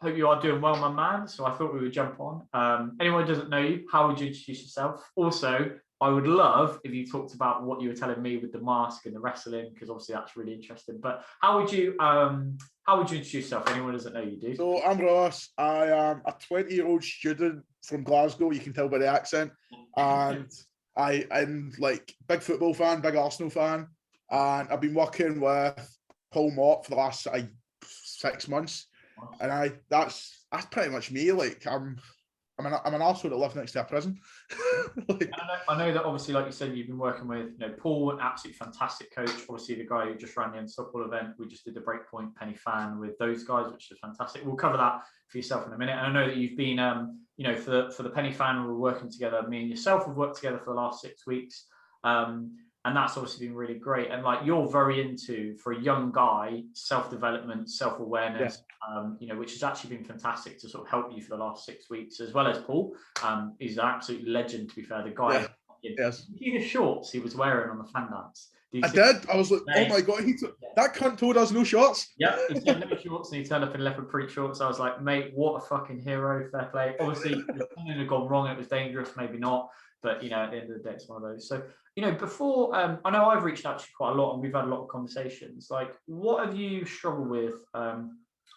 Hope you are doing well, my man. So I thought we would jump on. Anyone who doesn't know you, how would you introduce yourself? Also, I would love if you talked about what you were telling me with the mask and the wrestling, because obviously that's really interesting. But how would you introduce yourself? Anyone who doesn't know you, dude? So I'm Ross. I am a 20-year-old student from Glasgow. You can tell by the accent. And I'm like big football fan, big Arsenal fan. And I've been working with Paul Mott for the last 6 months. And that's pretty much me. Like I'm an arsehole that lives next to a prison. Like, I know that obviously, like you said, you've been working with Paul, an absolutely fantastic coach. Obviously, the guy who just ran the Unstoppable event. We just did the Breakpoint Penny Fan with those guys, which is fantastic. We'll cover that for yourself in a minute. And I know that you've been, for the Penny Fan, we were working together. Me and yourself have worked together for the last 6 weeks. And that's obviously been really great. And like you're very into, for a young guy, self-development, self-awareness, which has actually been fantastic to sort of help you for the last 6 weeks, as well as Paul. He's an absolute legend, to be fair. The guy, yes. The shorts he was wearing on the fan dance. I did. I was like, oh my God, that cunt told us no shorts. Yeah, he said no shorts and he turned up in leopard print shorts. I was like, mate, what a fucking hero, fair play. Obviously, something had gone wrong, it was dangerous, maybe not. But, at the end of the day, it's one of those. So, before, I know I've reached out to you quite a lot and we've had a lot of conversations. Like, what have you struggled with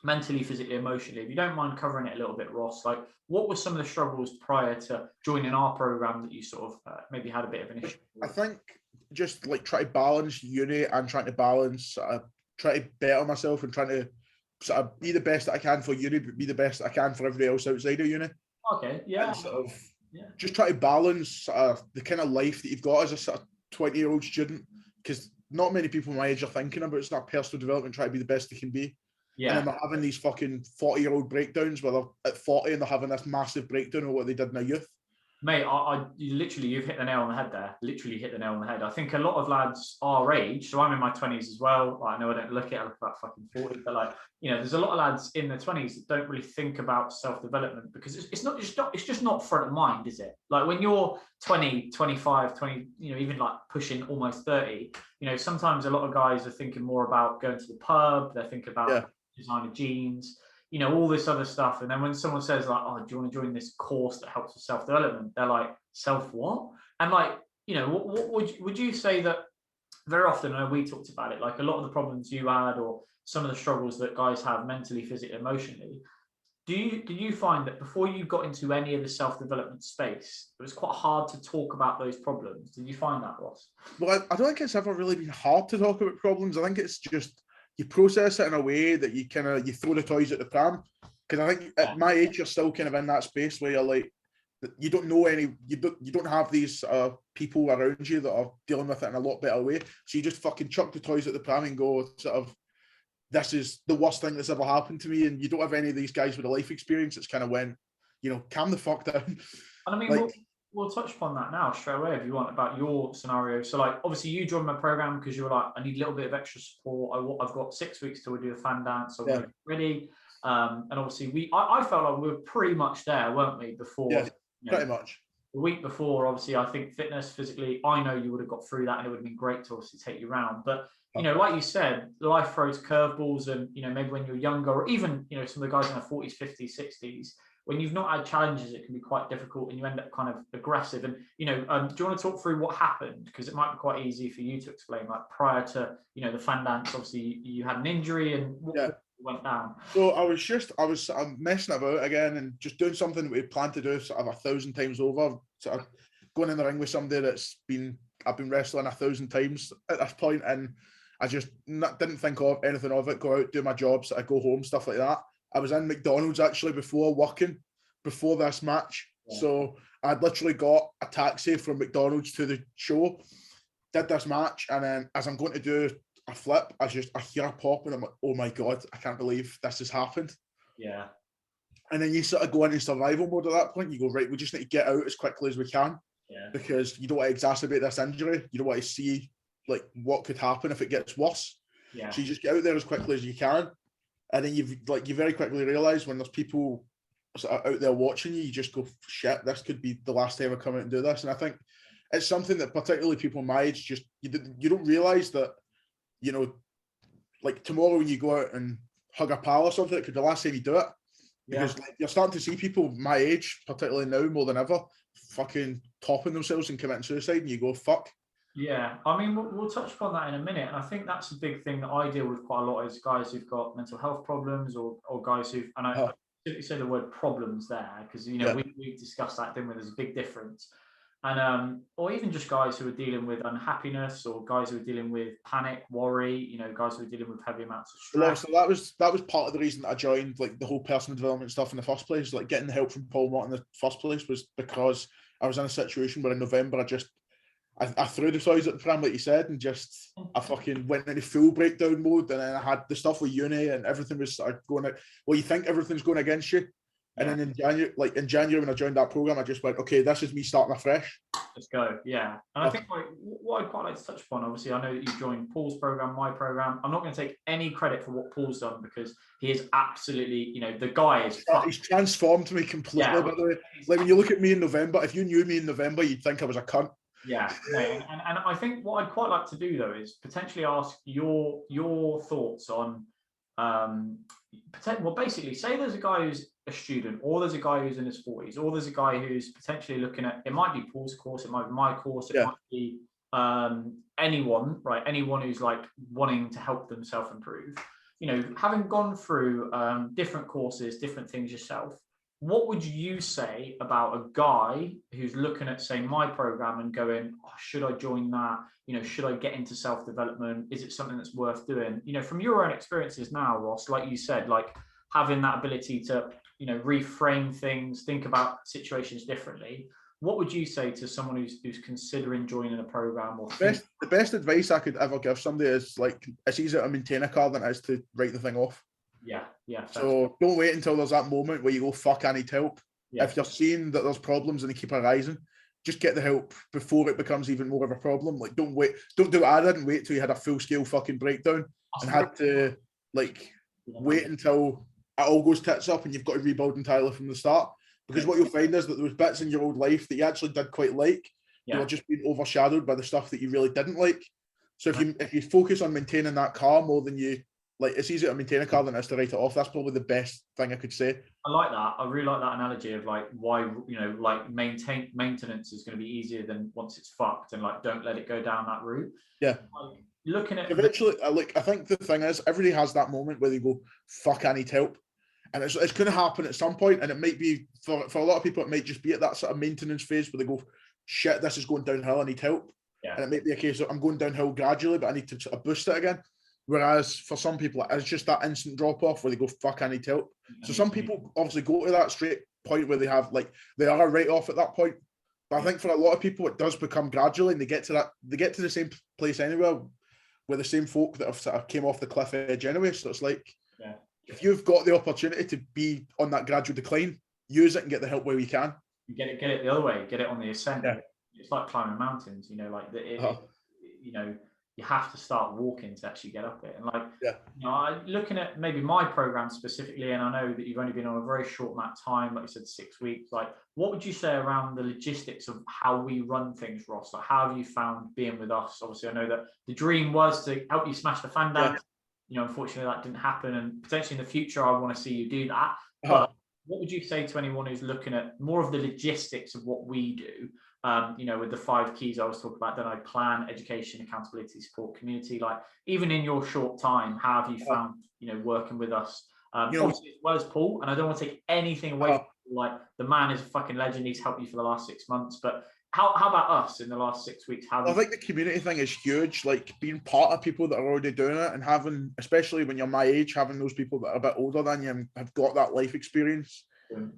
mentally, physically, emotionally? If you don't mind covering it a little bit, Ross, like, what were some of the struggles prior to joining our program that you sort of maybe had a bit of an issue with? I think just like try to balance uni and trying to balance, try to better myself and trying to sort of be the best that I can for uni, but be the best that I can for everybody else outside of uni. Okay, yeah. And sort of just try to balance the kind of life that you've got as a sort of 20-year-old student, because not many people my age are thinking about it's not personal development, try to be the best they can be. Yeah. And then they're having these fucking 40-year-old breakdowns where they're at 40 and they're having this massive breakdown of what they did in their youth. Mate, you've hit the nail on the head there. Literally hit the nail on the head. I think a lot of lads our age, so I'm in my 20s as well. Like, I know I don't look it, I look about fucking 40, but there's a lot of lads in their 20s that don't really think about self-development because it's just not front of mind, is it? Like when you're 20, 25, 20, even like pushing almost 30, sometimes a lot of guys are thinking more about going to the pub, they're thinking about designer jeans, all this other stuff. And then when someone says like, oh, do you want to join this course that helps with self-development? They're like, self what? And like, what would you say that very often, I know we talked about it, like a lot of the problems you had or some of the struggles that guys have mentally, physically, emotionally, do you find that before you got into any of the self-development space, it was quite hard to talk about those problems? Did you find that, Ross? Well, I don't think it's ever really been hard to talk about problems. I think it's just you process it in a way that you throw the toys at the pram. Because I think at my age, you're still kind of in that space where you're like, you don't know you don't have these people around you that are dealing with it in a lot better way. So you just fucking chuck the toys at the pram and go sort of, this is the worst thing that's ever happened to me. And you don't have any of these guys with a life experience. It's kind of when, calm the fuck down. And I mean, we'll touch upon that now straight away if you want about your scenario. So like, obviously you joined my program because you were like, I need a little bit of extra support. I've got 6 weeks till we do a fan dance. So we're ready. And obviously I felt like we were pretty much there, weren't we? Before, pretty much. The week before, obviously, I think fitness, physically, I know you would have got through that and it would have been great to obviously take you around. But, like you said, life throws curveballs and, maybe when you're younger or even, some of the guys in their 40s, 50s, 60s, when you've not had challenges, it can be quite difficult and you end up kind of aggressive. And, do you want to talk through what happened? Because it might be quite easy for you to explain, like prior to, the fan dance, obviously you had an injury and what went down. So I'm messing about again and just doing something that we planned to do sort of 1,000 times over, sort of going in the ring with somebody I've been wrestling 1,000 times at this point, and I just didn't think of anything of it, go out, do my job, sort of go home, stuff like that. I was in McDonald's actually before this match. Yeah. So I'd literally got a taxi from McDonald's to the show, did this match, and then as I'm going to do a flip, I hear a pop and I'm like, oh my God, I can't believe this has happened. Yeah. And then you sort of go into survival mode at that point. You go, right, we just need to get out as quickly as we can. Yeah. Because you don't want to exacerbate this injury. You don't want to see like what could happen if it gets worse. Yeah. So you just get out there as quickly as you can. And then you very quickly realise when there's people sort of out there watching you, you just go, shit, this could be the last time I come out and do this. And I think it's something that particularly people my age just, you don't realise that, like tomorrow when you go out and hug a pal or something, it could be the last time you do it. because like, you're starting to see people my age, particularly now more than ever, fucking topping themselves and committing suicide, and you go, fuck. Yeah, I mean, we'll touch upon that in a minute, and I think that's a big thing that I deal with quite a lot is guys who've got mental health problems, or guys who've, and I specifically say the word problems there because you know we discussed that, didn't we? There's a big difference, and or even just guys who are dealing with unhappiness, or guys who are dealing with panic, worry, you know, guys who are dealing with heavy amounts of stress. So that was part of the reason that I joined like the whole personal development stuff in the first place. Like getting the help from Paul Mott in the first place was because I was in a situation where in November I threw the toys at the pram, like you said, and just I fucking went into full breakdown mode. And then I had the stuff with uni, and everything was going. Well, you think everything's going against you, and then in January when I joined that program, I just went, okay, this is me starting afresh. Let's go, yeah. And I think like what I'd quite like to touch upon. Obviously, I know that you joined Paul's program, my program. I'm not going to take any credit for what Paul's done because he is absolutely, you know, the guy is. He's transformed me completely. By the way, like when you look at me in November, if you knew me in November, you'd think I was a cunt. Yeah, no, and I think what I'd quite like to do though is potentially ask your thoughts on well, basically say there's a guy who's a student, or there's a guy who's in his 40s, or there's a guy who's potentially looking at, it might be Paul's course, it might be my course, it might be anyone, right? Anyone who's like wanting to help them self-improve, you know, having gone through different courses, different things yourself. What would you say about a guy who's looking at, say, my program and going, oh, should I join that? You know, should I get into self-development? Is it something that's worth doing? You know, from your own experiences now, Ross, like you said, like having that ability to, you know, reframe things, think about situations differently. What would you say to someone who's considering joining a program? Or the best advice I could ever give somebody is like, it's easier to maintain a car than it is to write the thing off. Yeah. So don't wait until there's that moment where you go, fuck, I need help. Yeah. If you're seeing that there's problems and they keep arising, just get the help before it becomes even more of a problem. Like, don't wait. Don't do it. I didn't wait till you had a full-scale fucking breakdown and had to like wait until it all goes tits up and you've got to rebuild entirely from the start. Because what you'll find is that those bits in your old life that you actually did quite like, you're just being overshadowed by the stuff that you really didn't like. So if you focus on maintaining that car more than you like, it's easier to maintain a car than it is to write it off. That's probably the best thing I could say. I like that. I really like that analogy of like why, you know, like maintenance is going to be easier than once it's fucked, and like don't let it go down that route. Yeah. Like, looking at eventually, like I think the thing is, everybody has that moment where they go, "Fuck, I need help," and it's going to happen at some point, and it might be for a lot of people, it might just be at that sort of maintenance phase where they go, "Shit, this is going downhill. I need help." Yeah. And it might be a case of I'm going downhill gradually, but I need to sort of boost it again. Whereas for some people, it's just that instant drop off where they go, fuck, I need help. So some people obviously go to that straight point where they have like, they are right off at that point. But I think for a lot of people, it does become gradually, and they get to the same place anywhere with the same folk that have sort of came off the cliff edge anyway. So it's like, if you've got the opportunity to be on that gradual decline, use it and get the help where you can. You get it the other way, get it on the ascent. Yeah. It's like climbing mountains, you know, like you know, you have to start walking to actually get up it. And like, you know, looking at maybe my program specifically, and I know that you've only been on a very short amount of time, like you said, 6 weeks, like what would you say around the logistics of how we run things, Ross? Like, how have you found being with us? Obviously, I know that the dream was to help you smash the fan down. You know, unfortunately that didn't happen, and potentially in the future, I want to see you do that. But what would you say to anyone who's looking at more of the logistics of what we do? You know, with the 5 keys I was talking about, then I plan, education, accountability, support, community. Like, even in your short time, how have you found, you know, working with us? Obviously, as well as Paul, and I don't want to take anything away from Paul, like, the man is a fucking legend. He's helped you for the last 6 months. But how about us in the last 6 weeks? I think the community thing is huge. Like, being part of people that are already doing it, and having, especially when you're my age, having those people that are a bit older than you and have got that life experience.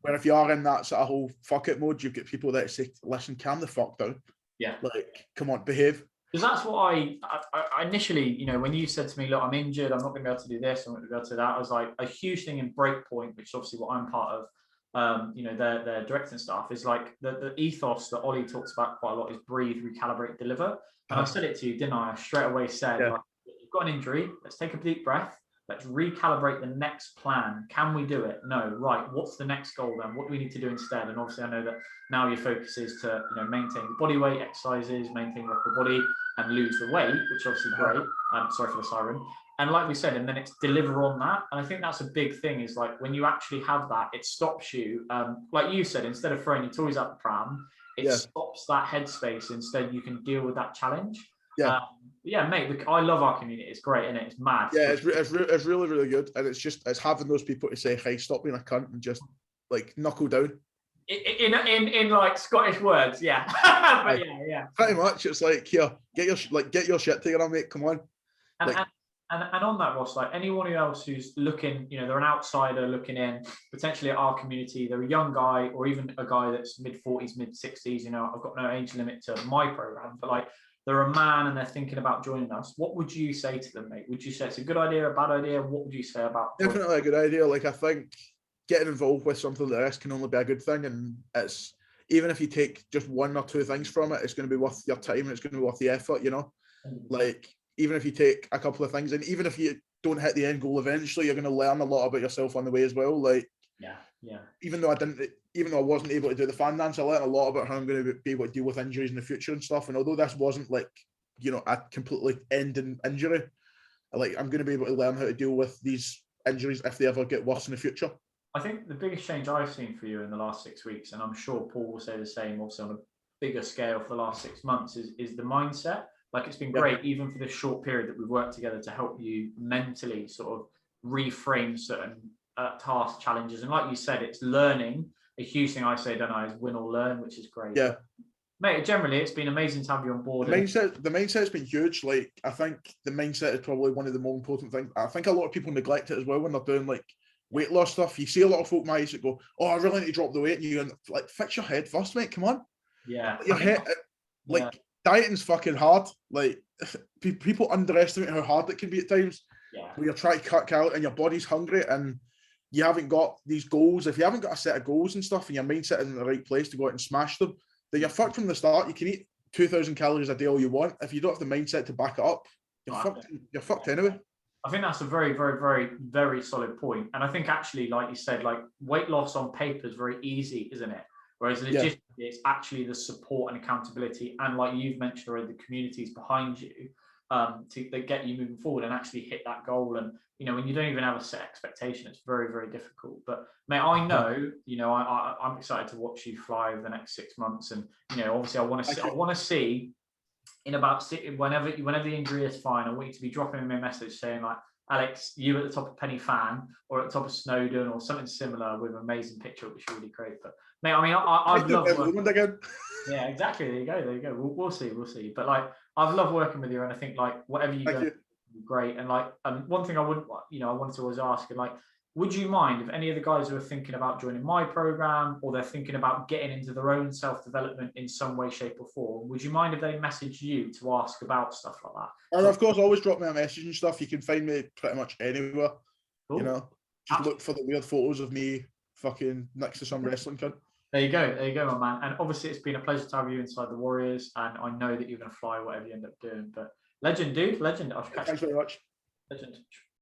Where if you are in that sort of whole fuck it mode, you've got people that say, listen, calm the fuck down. Yeah. Like, come on, behave. Because that's what I initially, you know, when you said to me, look, I'm injured, I'm not going to be able to do this, I'm not going to be able to do that, I was like, a huge thing in Breakpoint, which is obviously what I'm part of, you know, their directing staff, is like the ethos that Ollie talks about quite a lot is breathe, recalibrate, deliver. And I said it to you, didn't I? I straight away said, like, you've got an injury, let's take a deep breath. Let's recalibrate the next plan. Can we do it? No. Right. What's the next goal then? What do we need to do instead? And obviously, I know that now your focus is to, you know, maintain the body weight, exercises, maintain your upper body, and lose the weight, which is obviously great. Sorry for the siren. And like we said, and then it's deliver on that. And I think that's a big thing is like when you actually have that, it stops you. Like you said, instead of throwing your toys out the pram, it Yeah. stops that headspace. Instead, you can deal with that challenge. Yeah. Yeah, mate, I love our community. It's great, isn't it? It's mad. Yeah, it's really, really good. And it's having those people to say, hey, stop being a cunt and just like knuckle down. In like Scottish words, yeah. But yeah. Pretty much. It's like, here, get your shit together, mate. Come on. And on that, Ross, like anyone else who's looking, they're an outsider looking in potentially at our community, they're a young guy or even a guy that's mid-40s, mid-60s, I've got no age limit to my program, but like they're a man and they're thinking about joining us. What would you say to them, mate? Would you say it's a good idea, a bad idea? What would you say about Definitely a good idea. Like, I think getting involved with something like this can only be a good thing. And it's, even if you take just one or two things from it, it's going to be worth your time and it's going to be worth the effort, Like, even if you take a couple of things, and even if you don't hit the end goal eventually, you're going to learn a lot about yourself on the way as well. Like, even though I wasn't able to do the fan dance, I learned a lot about how I'm going to be able to deal with injuries in the future and stuff. And although this wasn't like, a completely ending injury, like, I'm going to be able to learn how to deal with these injuries if they ever get worse in the future. I think the biggest change I've seen for you in the last 6 weeks, and I'm sure Paul will say the same also on a bigger scale for the last 6 months, is the mindset. Like, it's been great, even for this short period that we've worked together, to help you mentally sort of reframe certain task challenges. And like you said, it's learning. A huge thing I say, don't I, is win or learn, which is great. Yeah. Mate, generally, it's been amazing to have you on board. The mindset's been huge. Like, I think the mindset is probably one of the more important things. I think a lot of people neglect it as well when they're doing, like, weight loss stuff. You see a lot of folk my age that go, oh, I really need to drop the weight. And you like, fix your head first, mate. Come on. Yeah. Your head, like, dieting's fucking hard. Like, people underestimate how hard it can be at times. Yeah. Where you're trying to cut out and your body's hungry and you haven't got these goals. If you haven't got a set of goals and stuff and your mindset is in the right place to go out and smash them, then you're fucked from the start. You can eat 2,000 calories a day all you want. If you don't have the mindset to back it up, you're fucked anyway. I think that's a very, very, very, very solid point. And I think actually, like you said, like, weight loss on paper is very easy, isn't it? Whereas logistically, it's actually the support and accountability, and like you've mentioned already, the communities behind you to get you moving forward and actually hit that goal. And when you don't even have a set expectation, it's very, very difficult. But mate, I know, I'm excited to watch you fly over the next 6 months, and obviously, I want to see in about whenever the injury is fine, I want you to be dropping me a message saying like, Alex, you at the top of Penny Fan or at the top of Snowdon or something similar with an amazing picture, which is really great. But mate, I mean, I've loved again. Yeah, exactly. There you go. We'll see. But like, I've loved working with you, and I think like whatever you do, great. And like, one thing I wanted to always ask, and like, would you mind if any of the guys who are thinking about joining my program or they're thinking about getting into their own self-development in some way, shape, or form, would you mind if they message you to ask about stuff like that? And of course, always drop me a message and stuff. You can find me pretty much anywhere. Cool. Just look for the weird photos of me fucking next to some wrestling cunt. There you go, my man. And obviously, it's been a pleasure to have you inside the Warriors, and I know that you're going to fly whatever you end up doing. But legend, dude, legend. Thanks very much. Legend.